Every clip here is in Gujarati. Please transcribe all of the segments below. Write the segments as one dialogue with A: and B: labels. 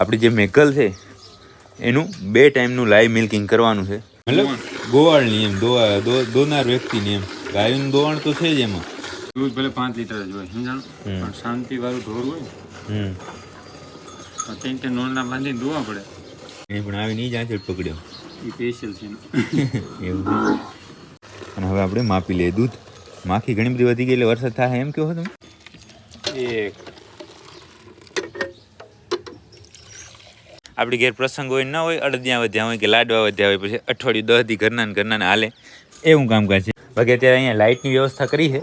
A: આપણી જે મેકલ છે એનું 2 ટાઈમનું લાઈવ મિલ્કિંગ કરવાનું છે, મતલબ ગોવાળની એમ દોનાર વ્યક્તિની એમ. ગાયનું દોવાણ તો છે જ એમાં.
B: દૂધ ભલે 5 લીટર જ હોય સમજાણું, પણ શાંતિ વાળું ઢોર હોય ને નોરના બાંધીને દોવા પડે.
A: એ પણ આવી નહીં જ આંચળ પકડ્યો
B: એ સ્પેશિયલ છે
A: એવું છે. અને હવે આપણે માપી લઈએ દૂધ. માખી ઘણી બધી વધી ગઈ એટલે વરસાદ થાય એમ કહો તમે?
B: એક
A: આપણી ઘેર પ્રસંગ હોય ના હોય, અડદિયા વધ્યા હોય કે લાડવા વધ્યા હોય, પછી અઠવાડિયું 10 દી ઘરના હાલે એવું કામકાજ છે. બાકી અત્યારે અહીંયા લાઇટની વ્યવસ્થા કરી છે,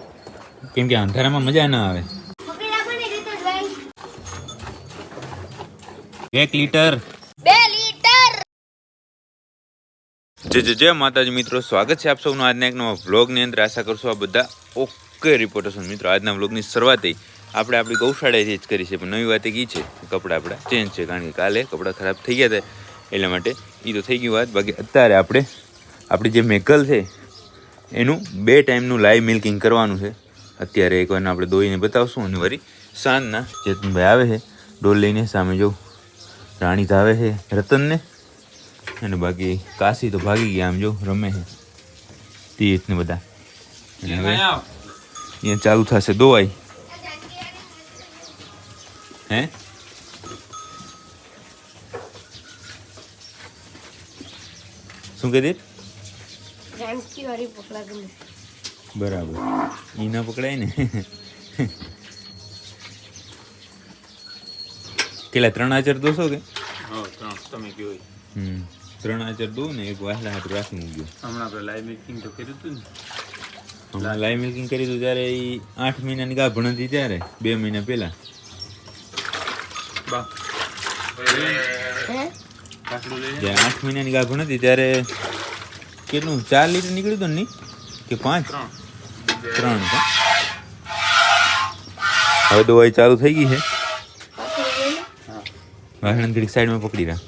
A: કેમ કે અંધારામાં મજા ના આવે. 1 લીટર 2 લીટર. જય માતાજી મિત્રો, સ્વાગત છે આપ સૌનું આજના એક નવા વ્લોગની અંદર. આશા કરશો આ બધા ઓકે રિપોર્ટર છો. મિત્રો આજના વ્લોગની શરૂઆત આપણે આપણી ગૌશાળાએથી જ કરી છે, પણ નવી વાત એ છે કપડાં આપણા ચેન્જ છે, કારણ કે કાલે કપડાં ખરાબ થઈ ગયા હતા એટલા માટે એ તો થઈ ગયું વાત. બાકી અત્યારે આપણે આપણી જે મેકલ છે એનું 2 ટાઈમનું લાઈવ મિલ્કિંગ કરવાનું છે. અત્યારે એકવાર આપણે દોઈને બતાવશું, અને વળી સાંજના ચેતનભાઈ આવે છે ડોલ લઈને. સામે જો રાણી ધાવે છે રતનને, અને બાકી કાશી તો ભાગી ગયા, આમ જો રમે છે તીર્થ ને બધા. અને હવે અહીંયા ચાલુ થશે દોવાઈ. હે શું કહી દે? બરાબર, ઈ ના પકડાય ને. કેટલા 3 આચર દોશો કે?
B: તમે કયો
A: 3 આચર દો ને એક વાસલા હાથ રાખી મૂક્યો.
B: હમણાં આપણે લાઈવ મિલ્કિંગ તો કર્યું હતું ને.
A: હમણાં લાઈવ મિલ્કિંગ કર્યું હતું ત્યારે એ 8 મહિનાની ગાભણ હતી, ત્યારે 2 મહિના પહેલા. જ્યારે 8 મહિનાની ગાભણ હતી ત્યારે કેટલું 4 લીટર નીકળ્યું હતું ને, કે 5? 3. હવે દવાઈ ચાલુ થઈ ગઈ છે. વાસણ ઘડીક સાઈડમાં પકડી રાખ.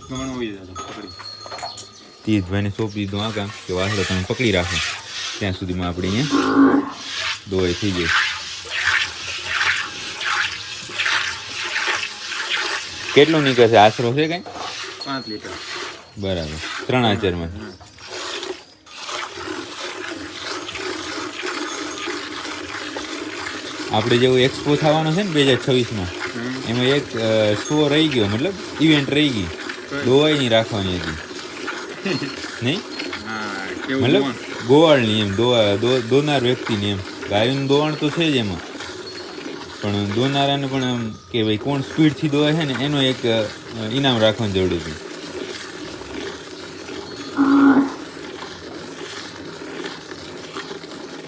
A: તીર્થભાઈને સોંપી દીધું આ કામ કે વાસણો તમે પકડી રાખો, ત્યાં સુધીમાં આપણે અહીંયા દવાઈ થઈ ગઈ. કેટલું નીકળશે આશરો છે કઈ?
B: 5 લીટર.
A: બરાબર, 3 આચરમાં. આપણે જેવું એક્સપો થવાનો છે ને 2026માં, એમાં એક શો રહી ગયો, મતલબ ઇવેન્ટ રહી ગઈ, દોવાઈ નહીં રાખવાની હતી નહીં, મતલબ ગોવાળની એમ દોનાર વ્યક્તિની એમ. ગાયનું દોવાણ તો છે જ એમાં, પણ દોનારાને પણ એમ કે ભાઈ કોણ સ્પીડથી દોવાય છે ને એનો એક ઇનામ રાખવાની જરૂર હતી.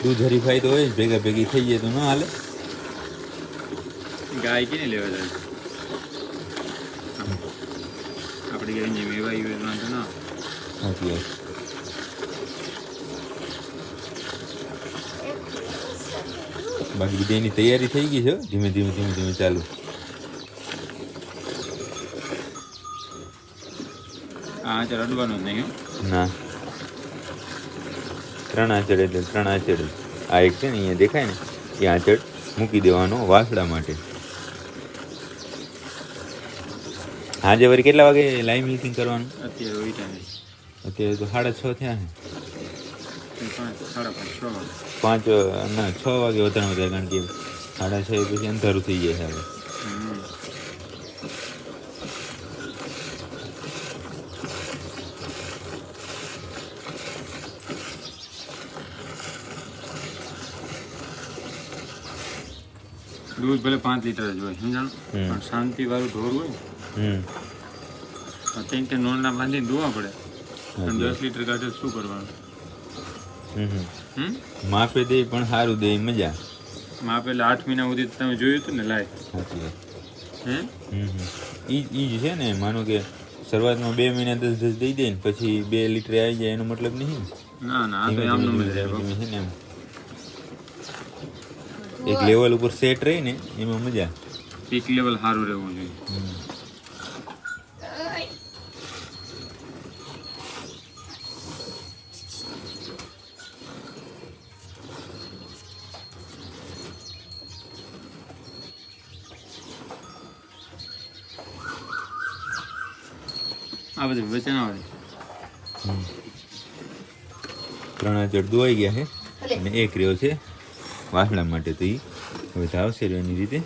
A: દૂધ હરીફાઈ તો હોય જ, ભેગા ભેગી થઈ જાય તો ન હાલે.
B: ગાય કે નહીં લેવા જાય આપણે ગાય મેવા વાંધો ના.
A: સાચી વાત. બાકી બધી એની તૈયારી થઈ ગઈ છે, ધીમે ધીમે ચાલુ.
B: આ રડવાનું જ નહીં
A: ના, 3 આંચળ એટલે 3 આંચળ. આ એક છે ને અહીંયા દેખાય ને, એ આંચળ મૂકી દેવાનો વાસડા માટે. હાજે વળી કેટલા વાગે લાઈવ મિલ્કિંગ કરવાનું?
B: અત્યારે હોય ટાઈમ.
A: અત્યારે તો 6:30 થયા છે. 5 ના 6 વાગે વધારે વધારે, કારણ કે 6:30 પછી અંધારું થઈ જાય છે હવે.
B: દૂધ ભલે 5 લીટર જ હોય સમજાણું, પણ શાંતિ વાળું ઢોર હોય ને નોરના બાંધીને દોવા પડે. 10 લીટર કાઢે શું કરવાનું?
A: માપે દે પણ સારું દે, મજા
B: માપે. એટલે 8 મહિના સુધી તમે જોયું હતું ને લાઈવ.
A: સાચી વાત. ઈ જ છે ને, માનો કે શરૂઆતમાં 2 મહિના 10 દઈ દે ને પછી 2 લીટર આવી જાય એનો મતલબ નહીં.
B: ના આ તો આમનું
A: છે ને, એમ એક લેવલ ઉપર સેટ રહી ને એમાં મજા.
B: પીક લેવલ સારું રહેવું જોઈએ. આ બધું વચનાવાળી
A: 3 આંચળ દોવાઈ ગયા છે અને એક રહ્યો છે વાસણા માટે. તો એ હવે તો આવશે એની રીતે.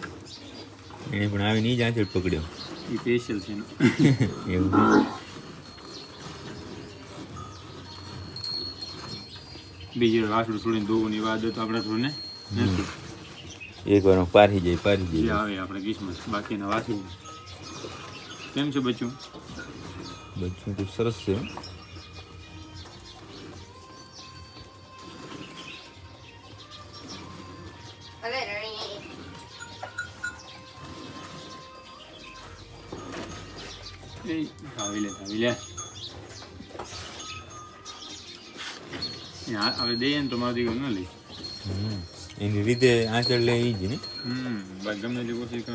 A: એને પણ આવીને જ આંચળ પકડ્યો.
B: એ સ્પેશિયલ છે
A: એવું છે.
B: બીજી વાસણું છોડીને દોવાની વાત તો આપણે થોડું ને નથી
A: એક વાર પારી જાય
B: જે આવે આપણે કિસ્મત. બાકીના વાસણ કેમ છે બચ્ચું?
A: બધું તો સરસ છે.
B: આવી લે હવે દઈએ ને તો મારો દીકરો ન લઈ.
A: એની રીતે આંચળ લે એ જ ને.
B: બાકી ગમે તે કોશિશ કરો.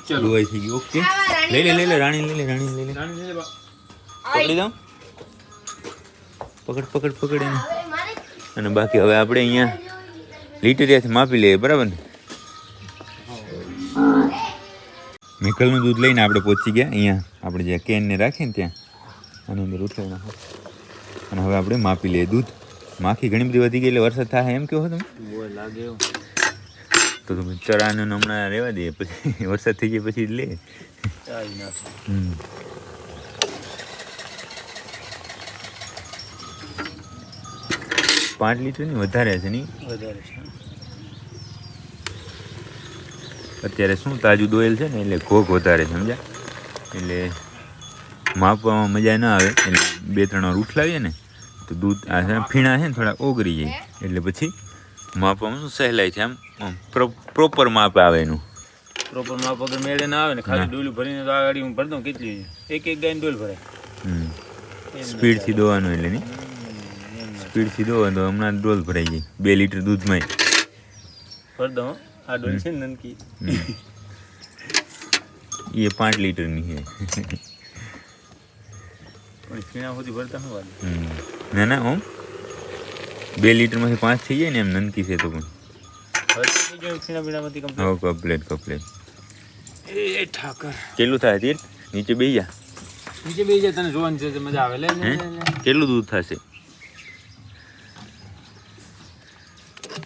A: ચલો દોવાઈ થઈ ગઈ. ઓકે લઈ લે રાણી લઈ લે પકડી દઉં. પકડ એને. અને બાકી હવે આપણે અહીંયા લીટરિયાથી માપી લઈએ, બરાબર ને? મેકલનું દૂધ લઈને આપણે પહોંચી ગયા અહીંયા આપણે જે કેનને રાખીએ ને ત્યાં આની અંદર ઉઠાવી નાખો. અને હવે આપણે માપી લઈએ દૂધ. માખી ઘણી બધી વધી ગઈ એટલે વરસાદ થાય એમ કહો તમે?
B: લાગે એવું
A: તો તમે ચરાને હમણાં રહેવા દઈએ, પછી વરસાદ થઈ જાય પછી લે. 5 લીટરની વધારે છે નહીં?
B: વધારે છે.
A: અત્યારે શું તાજું દોયેલ છે ને એટલે ઘોઘ વધારે, સમજ્યા? એટલે માપવામાં મજા ના આવે. એટલે 2-3 વાર ઉઠલાવીએ ને તો દૂધ આ ફીણા છે ને થોડા ઓગળી જાય. એટલે પછી માપવામાં શું સહેલાઈ છે, આમ પ્રોપર માપ આવે એનું.
B: પ્રોપર માપ વગર મેળે ના આવે ને. ખાલી ડોલું ભરીને તો આ ગાડી હું ભરતો કેટલી એક ગાયને ડોલ ભરાય.
A: સ્પીડથી દોવાનું એટલે નહીં. સ્પીડથી દો તો હમણાં ડોલ ભરાઈ જાય 2 લીટર દૂધમાં.
B: ભર દો. આ ડોલ છે ને નનકી
A: એ 5 લીટરની છે.
B: પણ ફીણા સુધી ભરતા શું વાત?
A: ના ઓમ 2 લીટરમાંથી 5 થઈ જાય ને એમ નનકી છે તો પણ.
B: ફીણા પીણામાંથી
A: કમ્પ્લેટ.
B: એ ઠાકર
A: કેટલું થાય તીર? નીચે બેસી જા.
B: નીચે બેસી જા, તને જોવાની છે મજા આવે. લે
A: કેટલું દૂધ થશે?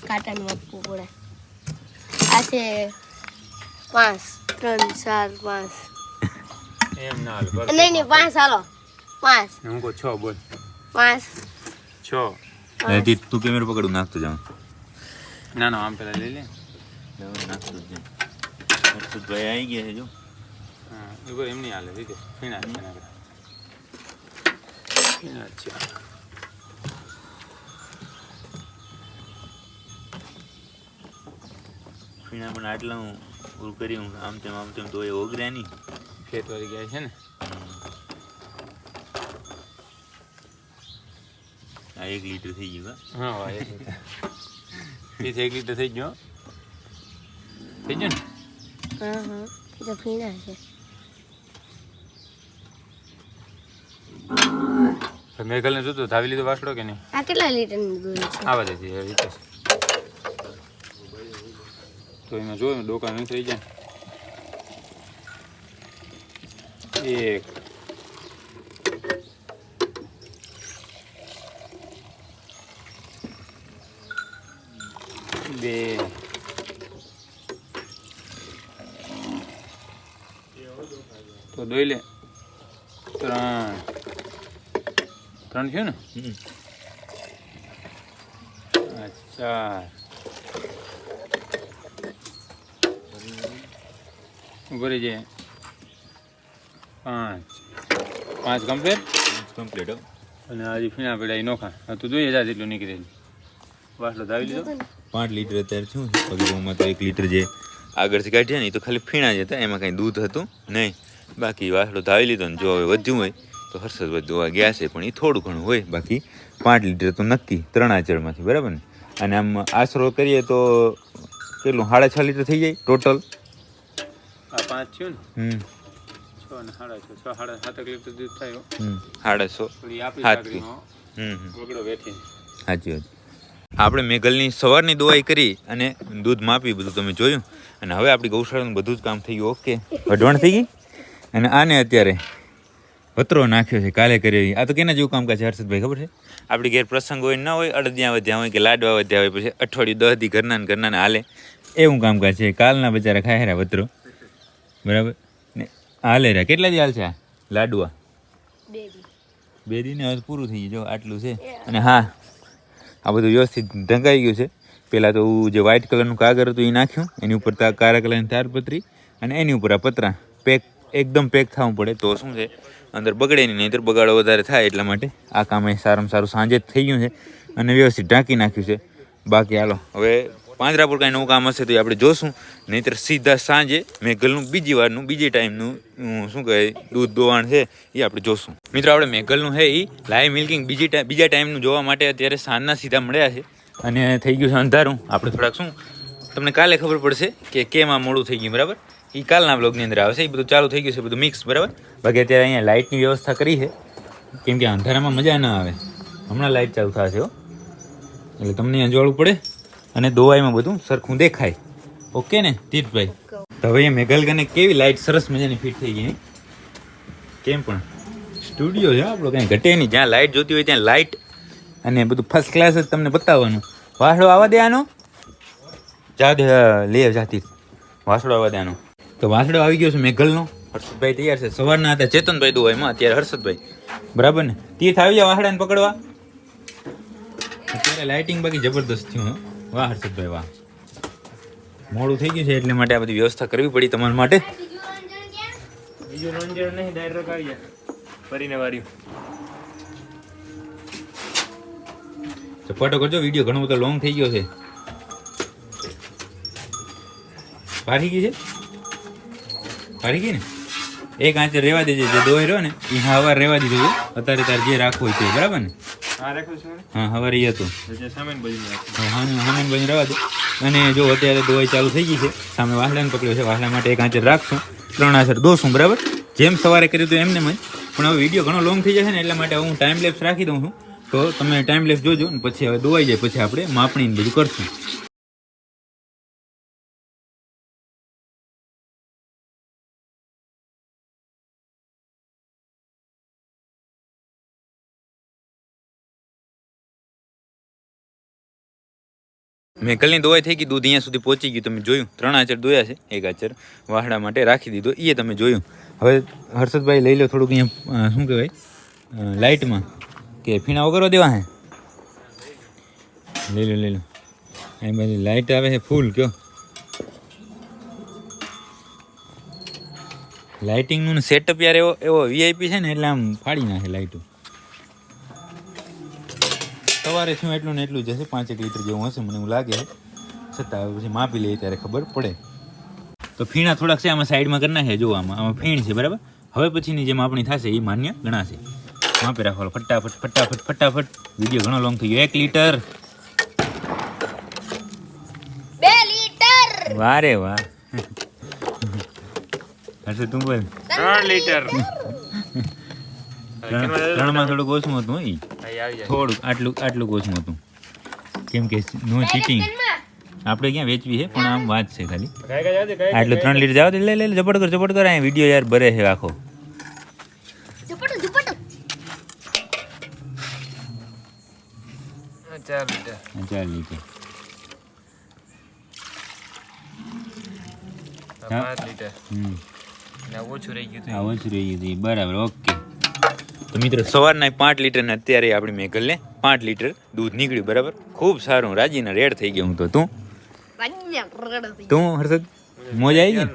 C: કાટાનું આપવું પડે. આ છે 5 3 4 5.
B: એમ ના હાલ.
C: નહીં 5 હાલો 5.
B: હું કહું 6 બોલ.
C: 5
B: 6.
A: તું કેમેરો પકડું નાખતો જાઉં.
B: ના આમ પેલા લઈ લે.
A: નાખતો જ ભાઈ આવી ગયા છે જો.
B: હા એવું એમ નહીં હાલે. રીતે ફીણા છે.
A: ફીણા પણ આટલા હું પૂરું કર્યું આમ તેમ તો એ ઓગર્યા નહીં.
B: ખેત વાળી ગયા છે ને.
A: આ 1 લીટર થઈ ગયું.
B: હા 1 લીટર થઈ ગયો. થઈ ગયો ને.
C: હા તો ફીણા છે.
B: મેઘલ ને જોતો ધાવી લીધો વાસડો કે નહીં?
C: આ કેટલા લીટરનું દૂધ છે?
B: આ બધા છે રીતે. તો એમાં જોયું ડોકા નહીં થઈ જાય. 1 2 તો દોઈ લે. 3 થયું ને. 4 ઉપર જાય. 5 કમ્પ્લીટ. અને આજે ફીણા પેડા નોખા તું 2000 જેટલું નીકળેલું. વાસલો ધાવી લીધો.
A: 5 લીટર અત્યારે શું છે પગમાં તો 1 લીટર જે આગળથી કાઢ્યા ને એ તો ખાલી ફીણા જ હતા, એમાં કાંઈ દૂધ હતું નહીં. બાકી વાસલો ધાવી લીધો ને જો હવે વધ્યું હોય તો હર્ષદ વધવા ગયા છે, પણ એ થોડું ઘણું હોય. બાકી 5 લીટર તો નક્કી 3 આંચળમાંથી, બરાબર ને? અને આમ આશરો કરીએ તો કેટલું 6.5 લીટર થઈ જાય ટોટલ.
B: આ 5 થયું ને. 6 ને 6.5 7 લીટર દૂધ થાય.
A: 750.
B: વગડો વેઠી.
A: સાચી વાત. આપણે મેઘલની સવારની દવાઈ કરી અને દૂધ માપી, બધું તમે જોયું. અને હવે આપણી ગૌશાળાનું બધું જ કામ થઈ ગયું. ઓકે, વઢવાણ થઈ ગઈ. અને આને અત્યારે વતરો નાખ્યો છે કાલે કર્યો. આ તો કેના જેવું કામકાજ છે હર્ષદભાઈ ખબર છે? આપણી ઘેર પ્રસંગ હોય ન હોય, અડદિયા વધ્યા હોય કે લાડવા વધ્યા હોય, પછી અઠવાડિયું 10 દી ઘરના હાલે એવું કામકાજ છે. કાલના બચારા ખાય રહ્યા વતરો, બરાબર ને હાલે રહ્યા. કેટલા દી હાલ છે આ લાડવા?
C: 2 દી.
A: 2 દી ને હવે પૂરું થઈ ગયું. જો આટલું છે. અને હા, આ બધું વ્યવસ્થિત ઢંકાઈ ગયું છે. પહેલાં તો જે વ્હાઇટ કલરનું કાગળ હતું એ નાખ્યું, એની ઉપર કાળા કલરની તારપત્રી, અને એની ઉપર આ પતરા પેક એકદમ પેક થવું પડે તો શું છે અંદર બગડે નહીં, નહીંતર બગાડો વધારે થાય. એટલા માટે આ કામ અહીં સારામાં સારું સાંજે જ થઈ ગયું છે અને વ્યવસ્થિત ઢાંકી નાખ્યું છે. બાકી હાલો હવે પાંજરાપુર કાંઈ નવું કામ હશે તો એ આપણે જોશું, નહીંતર સીધા સાંજે મેઘલનું બીજી ટાઈમનું શું કહેવાય દૂધ દોવાણ છે એ આપણે જોશું. મિત્રો આપણે મેઘલનું છે એ લાઈવ મિલ્કિંગ બીજા ટાઈમનું જોવા માટે અત્યારે સાંજના સીધા મળ્યા છે અને થઈ ગયું છે અંધારું. આપણે થોડાક શું તમને કાલે ખબર પડશે કે કેમ આ મોડું થઈ ગયું, બરાબર? એ કાલના બ્લોગની અંદર આવશે. એ બધું ચાલુ થઈ ગયું છે, બધું મિક્સ, બરાબર? બાકી અત્યારે અહીંયા લાઇટની વ્યવસ્થા કરી છે, કેમ કે અંધારામાં મજા ના આવે. હમણાં લાઇટ ચાલુ થશે હો, એટલે તમને અંજવાળું પડે અને દોવાઈમાં બધું સરખું દેખાય. ઓકે ને તીર્થભાઈ? તો હવે અહીંયા મેઘલ કને કેવી લાઇટ સરસ મજાની ફિટ થઈ ગઈ. કેમ પણ સ્ટુડિયો છે આપણો, કાંઈ ઘટે નહીં. જ્યાં લાઇટ જોતી હોય ત્યાં લાઇટ અને બધું ફર્સ્ટ ક્લાસ જ તમને બતાવવાનું. વાસડો આવવા દે આનો, જા દે લે જાતી વાસડો આવવા દે આનો. તો વાસડો આવી ગયો છે મેઘલનો. હર્ષદભાઈ તૈયાર છે. સવારના હતા ચેતનભાઈ દુવાઈમાં, અત્યારે હર્ષદભાઈ, બરાબર ને? તીર્થ આવી જાય વાસડાને પકડવા. અત્યારે લાઇટિંગ બાકી જબરદસ્ત થયું. વાહ હર્ષદભાઈ વાહ. મોડું થઈ ગયું છે એટલે માટે આ બધી વ્યવસ્થા કરવી પડી તમારા માટે.
B: બીજું રંજણ નહીં, ડાયરેક્ટ આવી જાય ફરીને વાર્યું.
A: ચપાટો કરજો, વિડીયો ઘણો બધો લોંગ થઈ ગયો છે. પારી ગઈ છે? પારી ગઈ ને? એક આંચર રહેવા દેજે, જે દોઈ રહ્યો ને એ હવાર રહેવા દીધો. અત્યારે તારે જે રાખવું હોય તે, બરાબર ને?
B: હા રાખું છું.
A: હા હવાર એ હતું.
B: સામાન બધી
A: હામેન બની રહેવા દે. અને જો અત્યારે દોઈ ચાલુ થઈ ગઈ છે, સામે વાસલાને પકડ્યો છે. વાસલા માટે એક આંચર રાખશું, 3 આંચર દોશું, બરાબર? જેમ સવારે કર્યું હતું એમને જ. પણ હવે વિડીયો ઘણો લોંગ થઈ જશે ને એટલા માટે હું ટાઈમ લેપ્સ રાખી દઉં છું. તો તમે ટાઈમ લેપ્સ જોજો ને પછી હવે દોવાઈ જાય પછી આપણે માપણીને બધું કરશું. મેઘલની દોવાઈ થઈ ગઈ, દૂધ અહીંયા સુધી પહોંચી ગયું. તમે જોયું 3 આંચર દોયા છે, એક આંચર વાહડા માટે રાખી દીધો, એ તમે જોયું. હવે હર્ષદભાઈ લઈ લો થોડુંક અહીંયા શું કહેવાય લાઇટમાં, કે ફીણા વગર દેવા હે. લઈ લો અહીં બધી લાઇટ આવે છે ફૂલ. કયો લાઇટિંગનું સેટઅપ યાર એવો વીઆઈપી છે ને, એટલે આમ ફાડી નાખે લાઇટો. સવારે શું એટલું ને એટલું જશે, 5 લીટર જેવું હશે મને એવું લાગે છે. છતાં પછી માપી લઈએ ત્યારે ખબર પડે. તો ફીણા થોડાક છે આમાં સાઈડમાં કરી નાખે. જો આમાં ફીણ છે, બરાબર? હવે પછીની જે માપણી થશે એ માન્ય ગણાશે. માપી રાખવાનો ફટાફટ. વિડીયો ઘણો લોંગ થઈ ગયો. 1 લીટર.
C: 2 લીટર.
A: વાહ રે વાહ. હશે તું બોલ.
B: 3 લીટર.
A: 3માં થોડુંક ઓછું હતું. થોડુંક આટલું ઓછું હતું, કેમ કે નો ચીટિંગ. આપણે ક્યાં વેચવી છે, પણ આમ વાત છે ખાલી. આટલું 3 લીટર જાવ લે ઝપટ કર. અહીંયા વિડીયો યાર ભરે છે આખો.
C: ઝપટ.
B: 4 લીટર.
A: 4 લીટર.
B: 5 લીટર.
A: ઓછું રહી ગયું. બરાબર, ઓકે. તો મિત્રો સવારના 5 લીટર ને અત્યારે આપણી મેઘલને 5 લીટર દૂધ નીકળ્યું, બરાબર? ખૂબ સારું, રાજીના રેડ થઈ ગયો હું તો. તું હર્ષદ મોજ આવી ગઈ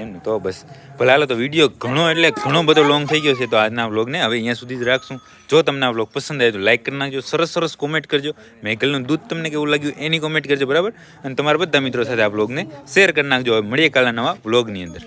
A: એમ ને? તો બસ ભલે હાલો. તો વિડીયો ઘણો બધો લોંગ થઈ ગયો છે. તો આજના વ્લોગને હવે અહીંયા સુધી જ રાખશું. જો તમને આ વ્લોગ પસંદ આવે તો લાઈક કરી નાખજો, સરસ કોમેન્ટ કરજો. મેઘલનું દૂધ તમને કેવું લાગ્યું એની કોમેન્ટ કરજો, બરાબર? અને તમારા બધા મિત્રો સાથે આ વ્લોગને શેર કરી નાખજો. હવે મળીએ કાલના નવા વ્લોગની અંદર.